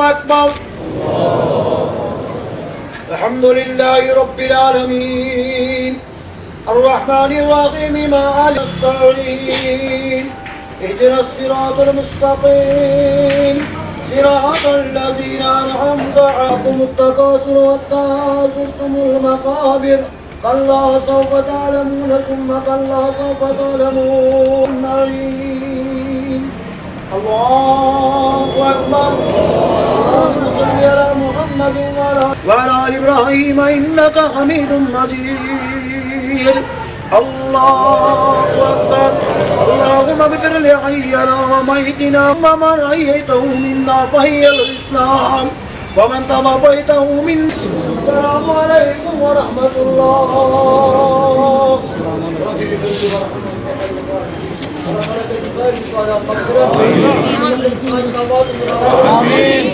अकबर। अल्हम्दुलिल्लाहि रब्बिल आलमीन अर्रहमानिर रहीम मालिकिन नस्तईन इहदिनस सिरातल मुस्तकीम सिरातल लज़ीना अनअमता अलैहिम तकासुर हत्ता ज़ुरतुमुल मक़ाबिर कल्ला सौफ तअलमून सुम्मा कल्ला सौफ तअलमून। अल्लाहु अकबर। अल्लाहुम्मा सल्लि अला मुहम्मद व अला आलि इब्राहीम इन्नका हमीदुम मजीद। अल्लाहु अकबर। अल्लाहुम्मा इग़फिर लिहय्यिना व मय्यितिना व मन अहयैतहु मिन्ना फहियल इस्लाम व मन तवफ़ैतहु मिन्ना। अस्सलामु अलैकुम व रहमतुल्लाह। आमीन।